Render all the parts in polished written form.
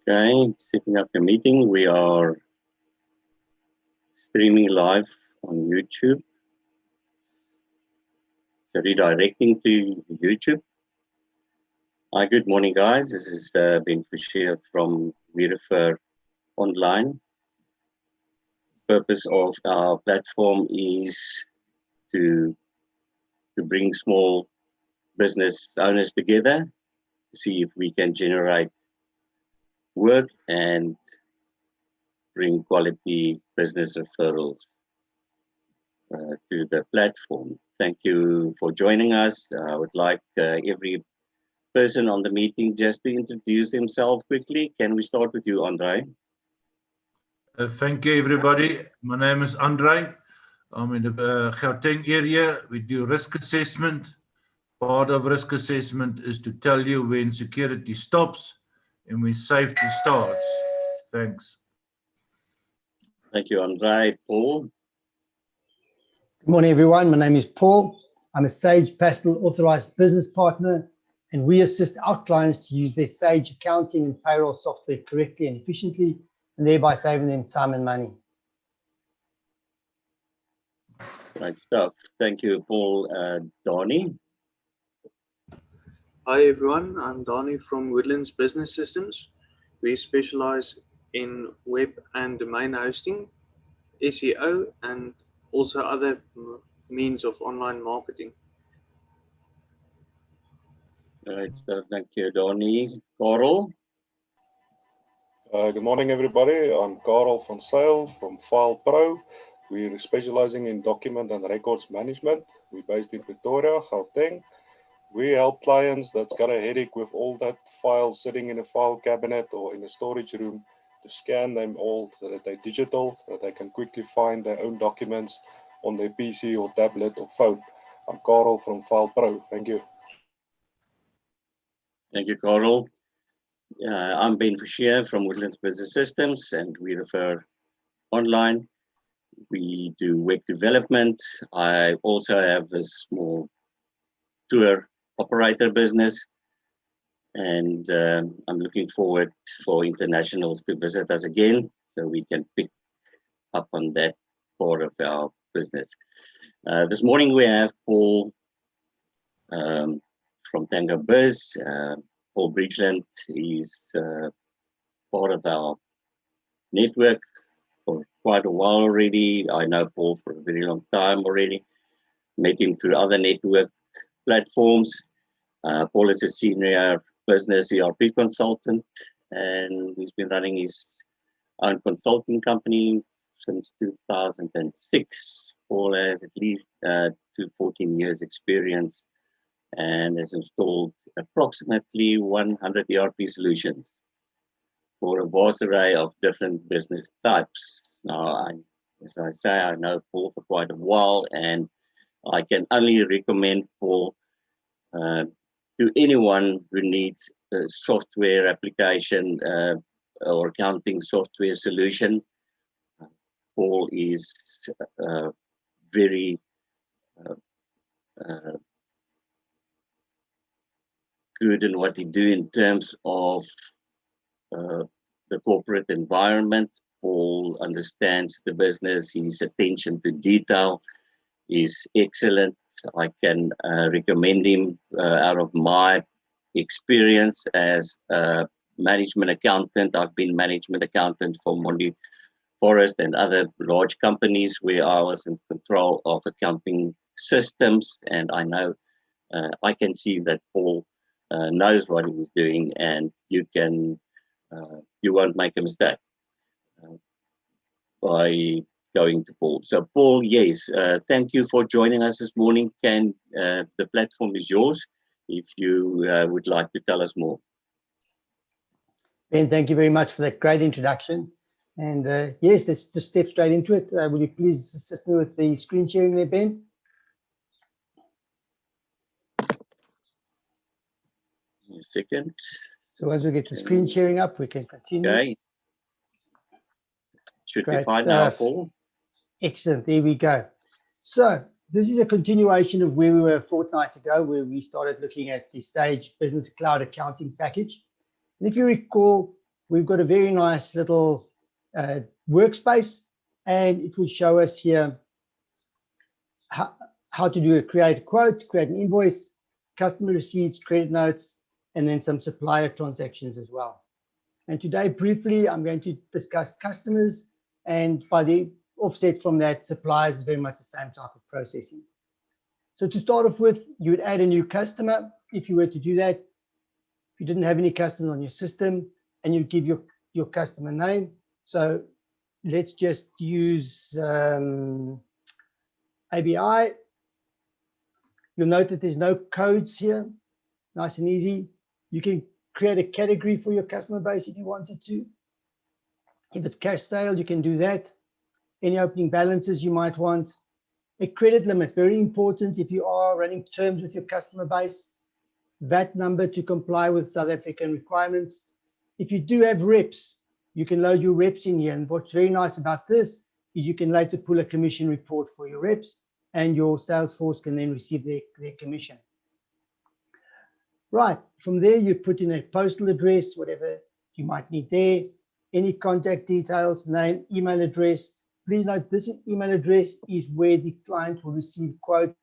Okay, setting up the meeting. We are streaming live on YouTube. So redirecting to YouTube. Hi, good morning, guys. This is Ben Fisher from Refer Online. Purpose of our platform is to bring small business owners together to see if we can generate work and bring quality business referrals to the platform. Thank you for joining us. I would like every person on the meeting just to introduce himself quickly. Can we start with you, Andre? Thank you, everybody. My name is Andre. I'm in the Gauteng area. We do risk assessment. Part of risk assessment is to tell you when security stops and when safety starts. Thanks. Thank you, Andre. Paul? Good morning, everyone. My name is Paul. I'm a Sage Pastel Authorized Business Partner, and we assist our clients to use their Sage accounting and payroll software correctly and efficiently, and thereby saving them time and money. Great stuff. Thank you, Paul. Donnie? Hi everyone, I'm Donnie from Woodlands Business Systems. We specialize in web and domain hosting, SEO, and also other means of online marketing. Great stuff. Thank you, Donnie. Carl? Good morning, everybody. I'm Karel van Sail from File Pro. We're specializing in document and records management. We're based in Pretoria, Gauteng. We help clients that's got a headache with all that files sitting in a file cabinet or in a storage room to scan them all so that they're digital, so that they can quickly find their own documents on their PC or tablet or phone. I'm Karel from File Pro. Thank you. Thank you, Carl. I'm Ben Fisher from Woodlands Business Systems, and we refer online. We do web development. I also have a small tour operator business, and I'm looking forward for internationals to visit us again so we can pick up on that part of our business. This morning we have Paul from Tango Biz. Paul Bridgland is part of our network for quite a while already. I know Paul for a very long time already. Met him through other network platforms. Paul is a senior business ERP consultant, and he's been running his own consulting company since 2006. Paul has at least 14 years experience and has installed approximately 100 ERP solutions for a vast array of different business types. Now, as I say, I know Paul for quite a while, and I can only recommend Paul to anyone who needs a software application or accounting software solution. Paul is very good in what he do in terms of the corporate environment. Paul understands the business. His attention to detail is excellent. I can recommend him out of my experience as a management accountant. I've been management accountant for Mondi Forest and other large companies where I was in control of accounting systems, and I know I can see that Paul knows what he was doing, and you won't make a mistake by going to Paul. So Paul, yes, thank you for joining us this morning. The platform is yours if you would like to tell us more. Ben, thank you very much for that great introduction. And yes, let's just step straight into it. Will you please assist me with the screen sharing there, Ben? A second. So once we get the screen sharing up, we can continue. Okay. Should Great be fine stuff. now, Paul. Excellent. There we go. So this is a continuation of where we were a fortnight ago, where we started looking at the Sage Business Cloud Accounting Package. And if you recall, we've got a very nice little workspace, and it will show us here how to create a quote, create an invoice, customer receipts, credit notes, and then some supplier transactions as well. And today, briefly, I'm going to discuss customers, and by the offset from that, suppliers is very much the same type of processing. So to start off with, you would add a new customer. If you were to do that, if you didn't have any customers on your system, and you give your customer name. So let's just use ABI. You'll note that there's no codes here. Nice and easy. You can create a category for your customer base if you wanted to. If it's cash sale, you can do that. Any opening balances you might want. A credit limit, very important if you are running terms with your customer base. VAT number to comply with South African requirements. If you do have reps, you can load your reps in here. And what's very nice about this is you can later pull a commission report for your reps, and your sales force can then receive their commission. Right, from there you put in a postal address, whatever you might need there, any contact details, name, email address. Please note this email address is where the client will receive quotes,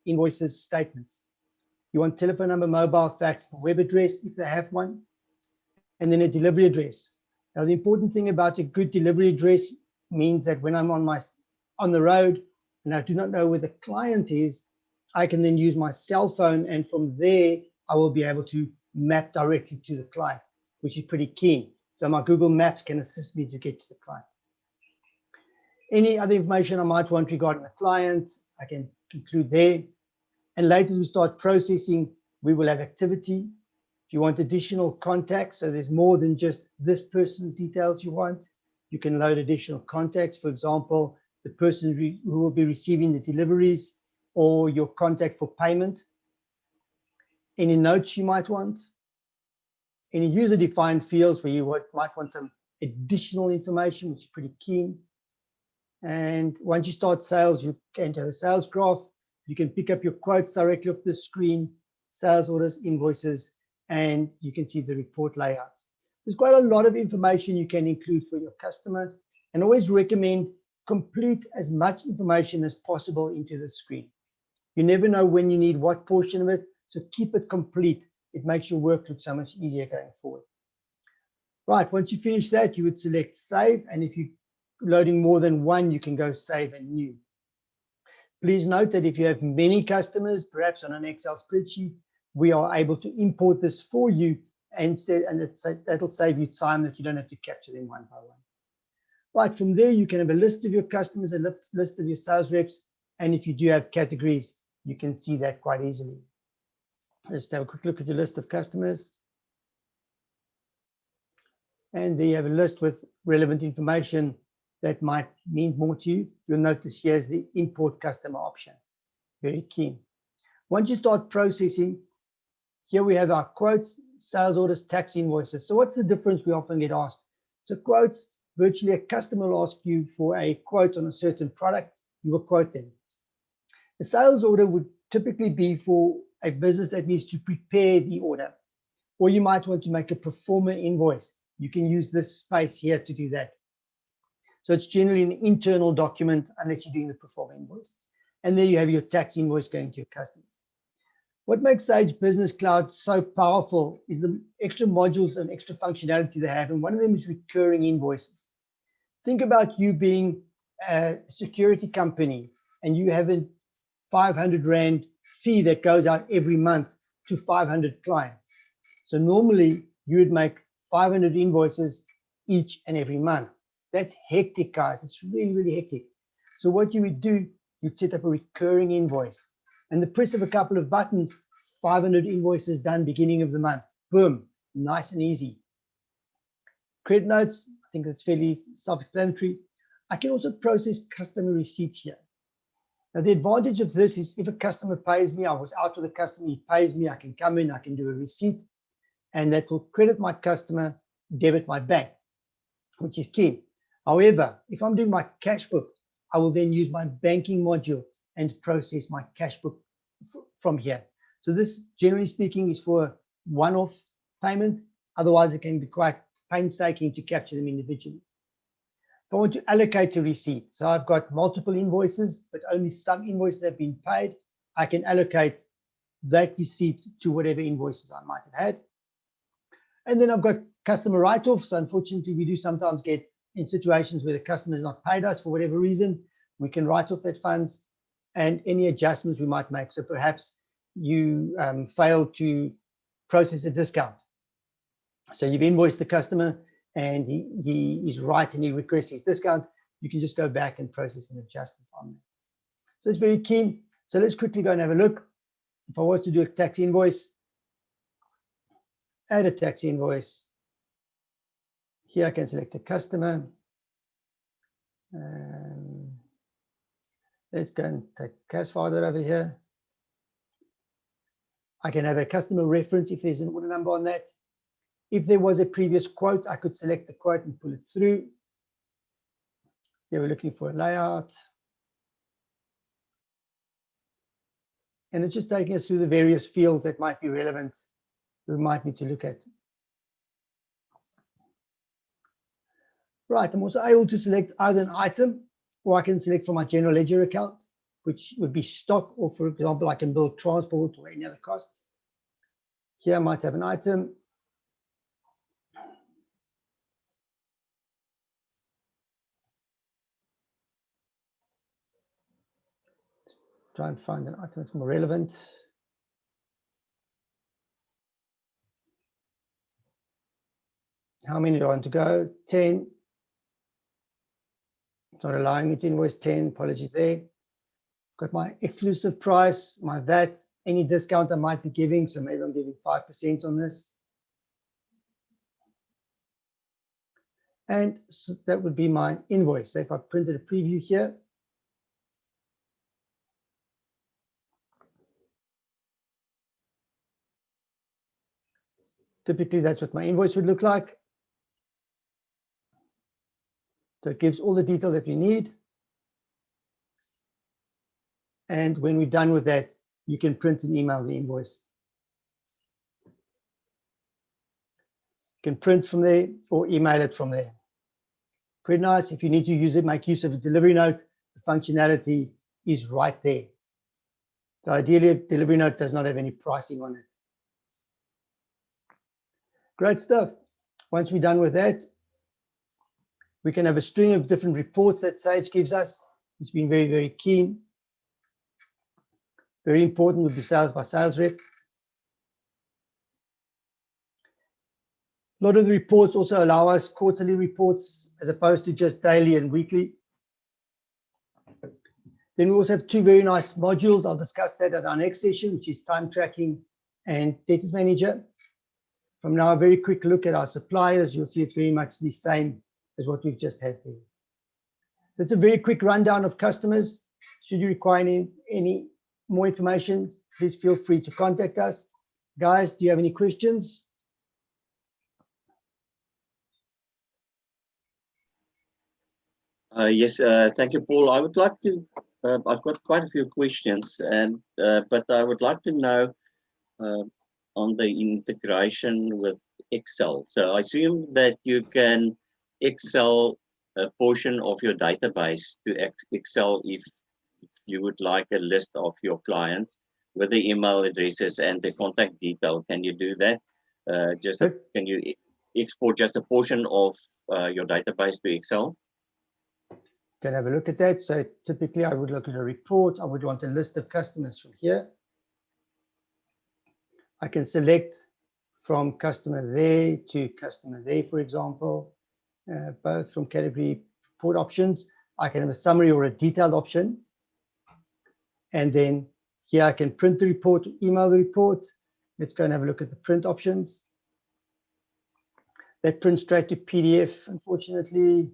invoices, statements. You want telephone number, mobile, fax, web address if they have one, and then a delivery address. Now the important thing about a good delivery address means that when I'm on the road and I do not know where the client is, I can then use my cell phone, and from there I will be able to map directly to the client, which is pretty key. So my Google Maps can assist me to get to the client. Any other information I might want regarding the client, I can include there. And later as we start processing, we will have activity. If you want additional contacts, so there's more than just this person's details you want, you can load additional contacts. For example, the person who will be receiving the deliveries, or your contact for payment. Any notes you might want. Any user-defined fields where you might want some additional information, which is pretty key. And once you start sales, you can have a sales graph. You can pick up your quotes directly off the screen, sales orders, invoices, and you can see the report layouts. There's quite a lot of information you can include for your customer, and always recommend complete as much information as possible into the screen. You never know when you need what portion of it, so keep it complete. It makes your work look so much easier going forward. Right, once you finish that, you would select save, and if you're loading more than one, you can go save and new. Please note that if you have many customers, perhaps on an Excel spreadsheet, we are able to import this for you, and that'll save you time that you don't have to capture them one by one. Right, from there, you can have a list of your customers, a list of your sales reps, and if you do have categories, you can see that quite easily. Let's have a quick look at your list of customers. And there you have a list with relevant information that might mean more to you. You'll notice here's the import customer option. Very key. Once you start processing, here we have our quotes, sales orders, tax invoices. So what's the difference? We often get asked. So quotes, virtually a customer will ask you for a quote on a certain product, you will quote them. A sales order would typically be for a business that needs to prepare the order, or you might want to make a pro forma invoice. You can use this space here to do that. So it's generally an internal document unless you're doing the pro forma invoice. And there you have your tax invoice going to your customers. What makes Sage Business Cloud so powerful is the extra modules and extra functionality they have, and one of them is recurring invoices. Think about you being a security company and you have a 500 Rand fee that goes out every month to 500 clients. So normally you would make 500 invoices each and every month. That's hectic, guys. It's really, really hectic. So what you would do, you'd set up a recurring invoice, and the press of a couple of buttons, 500 invoices done beginning of the month. Boom, nice and easy. Credit notes, I think that's fairly self-explanatory. I can also process customer receipts here. Now, the advantage of this is if a customer pays me, I was out with a customer, he pays me, I can come in, I can do a receipt, and that will credit my customer, debit my bank, which is key. However, if I'm doing my cash book, I will then use my banking module and process my cash book from here. So this, generally speaking, is for a one-off payment. Otherwise, it can be quite painstaking to capture them individually. If I want to allocate a receipt, so I've got multiple invoices, but only some invoices have been paid, I can allocate that receipt to whatever invoices I might have had. And then I've got customer write-offs. Unfortunately, we do sometimes get in situations where the customer has not paid us for whatever reason. We can write off that funds and any adjustments we might make. So perhaps you failed to process a discount. So you've invoiced the customer and he is right and he requests his discount. You can just go back and process an adjustment on that. So it's very keen. So let's quickly go and have a look. If I was to do a tax invoice, add a tax invoice. Here I can select the customer. Let's go and take cash folder over here. I can have a customer reference if there's an order number on that. If there was a previous quote, I could select the quote and pull it through. Here we're looking for a layout. And it's just taking us through the various fields that might be relevant, we might need to look at. Right, I'm also able to select either an item, or I can select from my general ledger account, which would be stock, or for example, I can build transport or any other costs. Here I might have an item. Try and find an item that's more relevant. How many do I want to go? 10. It's not allowing me to invoice 10. Apologies there. Got my exclusive price, my VAT, any discount I might be giving. So maybe I'm giving 5% on this. And so that would be my invoice. So if I printed a preview here, typically that's what my invoice would look like. So it gives all the detail that we need. And when we're done with that, you can print and email the invoice. You can print from there or email it from there. Pretty nice. If you need to use it, make use of a delivery note. The functionality is right there. So ideally, a delivery note does not have any pricing on it. Great stuff. Once we're done with that, we can have a string of different reports that Sage gives us. It's been very, very keen. Very important would be sales by sales rep. A lot of the reports also allow us quarterly reports as opposed to just daily and weekly. Then we also have two very nice modules. I'll discuss that at our next session, which is time tracking and debtors manager. From now, a very quick look at our suppliers. You'll see it's very much the same as what we've just had there. That's a very quick rundown of customers. Should you require any more information, please feel free to contact us. Guys, do you have any questions? Yes, thank you, Paul. I would like to, I've got quite a few questions, and but I would like to know on the integration with Excel. So I assume that you can Excel a portion of your database to Excel if you would like a list of your clients with the email addresses and the contact detail. Can you do that? Can you export just a portion of your database to Excel? Can have a look at that. So typically I would look at a report. I would want a list of customers from here. I can select from customer there to customer there, for example, both from category report options. I can have a summary or a detailed option. And then here I can print the report, email the report. Let's go and have a look at the print options. That prints straight to PDF. Unfortunately,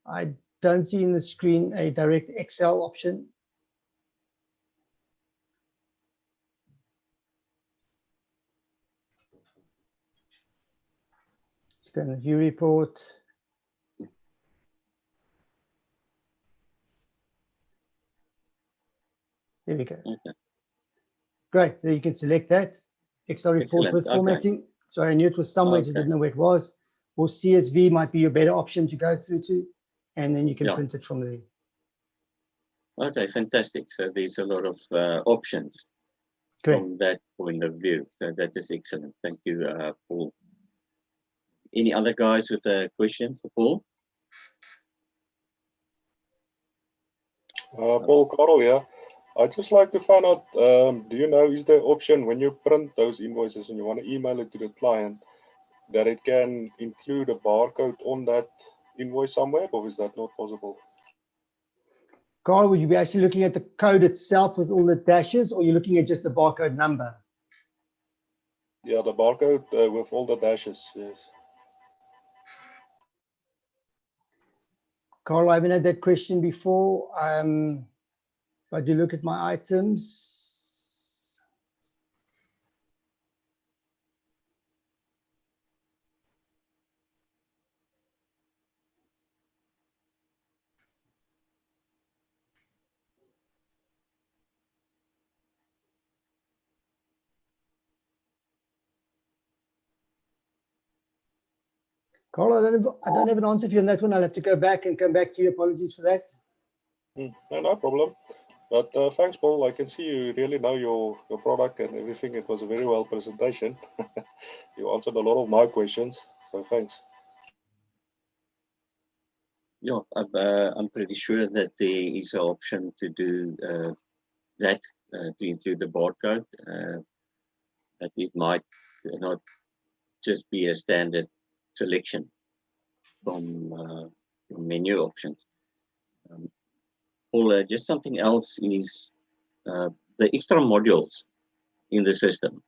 I don't see in the screen a direct Excel option. Let's go and view report. There we go. Okay. Great. There you can select that Excel report. Excellent. With formatting. Okay. Sorry, I knew it was somewhere, just didn't know where it was. or CSV might be your better option to go through to, and then you can Yeah. print it from there. Okay, fantastic. So there's a lot of options Correct. from that point of view. So that is excellent. Thank you, Paul. Any other guys with a question for Paul? Paul Carl here. I'd just like to find out, do you know, is there option when you print those invoices and you want to email it to the client, that it can include a barcode on that invoice somewhere, or is that not possible? Carl, would you be actually looking at the code itself with all the dashes, or you're looking at just the barcode number? Yeah, the barcode with all the dashes, yes. Carl, I haven't had that question before. If I do look at my items, Carl, I don't have an answer for you on that one. I'll have to go back and come back to you. Apologies for that. No problem. But thanks, Paul. I can see you really know your product and everything. It was a very well presentation. You answered a lot of my questions, so thanks. Yeah, I'm pretty sure that there is an option to do that, to include the barcode. That it might not just be a standard selection from menu options. Paul, just something else is the extra modules in the system.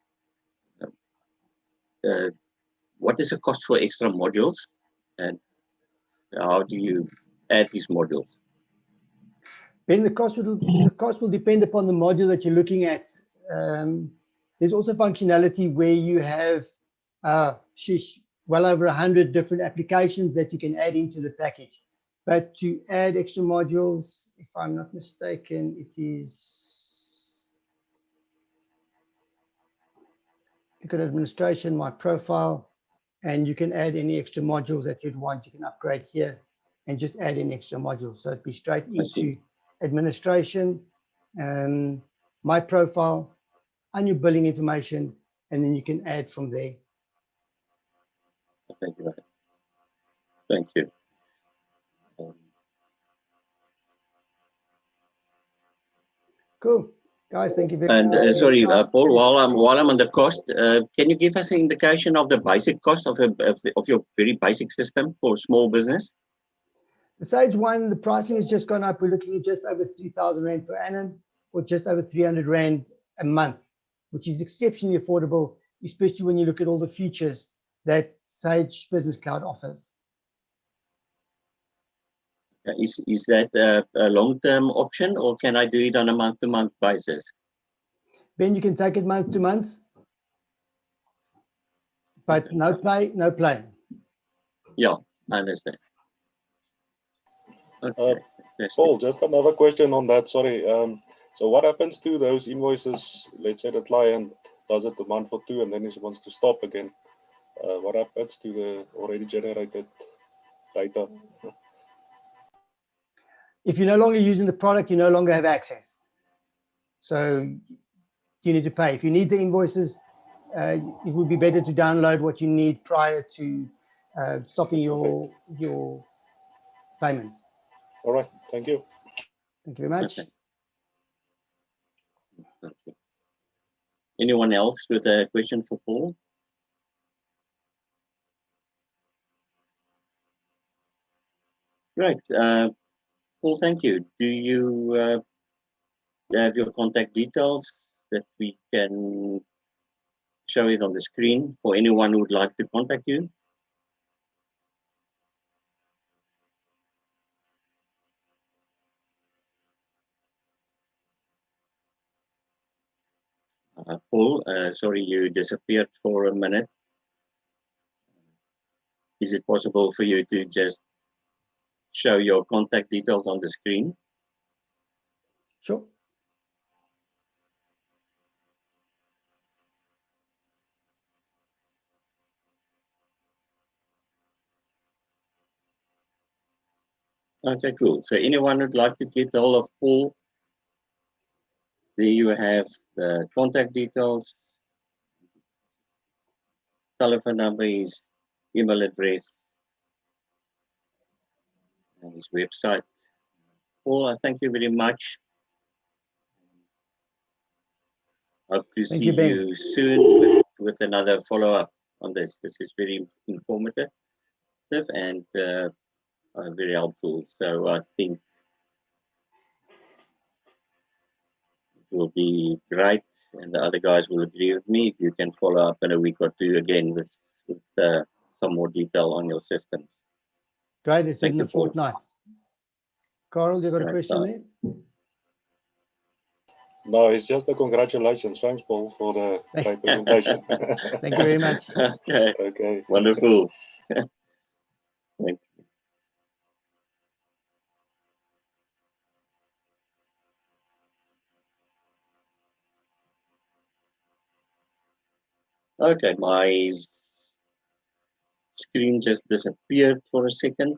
What is the cost for extra modules, and how do you add these modules? Ben, the cost will depend upon the module that you're looking at. There's also functionality where you have well over 100 different applications that you can add into the package. But to add extra modules, if I'm not mistaken, it is, look at administration, my profile, and you can add any extra modules that you'd want. You can upgrade here and just add in extra modules. So it'd be straight into administration, my profile, and your billing information, and then you can add from there. Thank you. Thank you. Cool, guys. Thank you very much. And sorry, Paul, while I'm on the cost, can you give us an indication of the basic cost of your very basic system for small business? The Sage 1, the pricing has just gone up. We're looking at just over 3,000 Rand per annum, or just over 300 Rand a month, which is exceptionally affordable, especially when you look at all the features that Sage Business Cloud offers. Is that a long-term option, or can I do it on a month-to-month basis? Ben, you can take it month to month, but no pay, no play. Yeah, I understand. Okay. Paul, just another question on that. Sorry. So what happens to those invoices? Let's say the client does it a month or two, and then he wants to stop again. What happens to the already generated data? If you're no longer using the product, you no longer have access. So you need to pay. If you need the invoices, it would be better to download what you need prior to stopping your payment. All right. Thank you. Thank you very much. Okay. Anyone else with a question for Paul? Great. Paul, thank you. Do you have your contact details that we can show it on the screen for anyone who would like to contact you? Paul, sorry you disappeared for a minute. Is it possible for you to just show your contact details on the screen? Sure. Okay, cool. So anyone who'd like to get hold of Paul, there you have the contact details, telephone number, his email address, and his website. Paul, I thank you very much. Hope to Thank see you, Ben. you soon with another follow-up on this. This is very informative and very helpful. So I think it will be great, and the other guys will agree with me if you can follow up in a week or two again with some more detail on your systems. Great, it's Thank in you, a Paul. fortnight. Carl, you got a Great question stuff. there? No, it's just a congratulations. Thanks, Paul, for the great presentation. Thank you very much. Okay, Okay. wonderful. Thank you. Okay, my screen just disappeared for a second.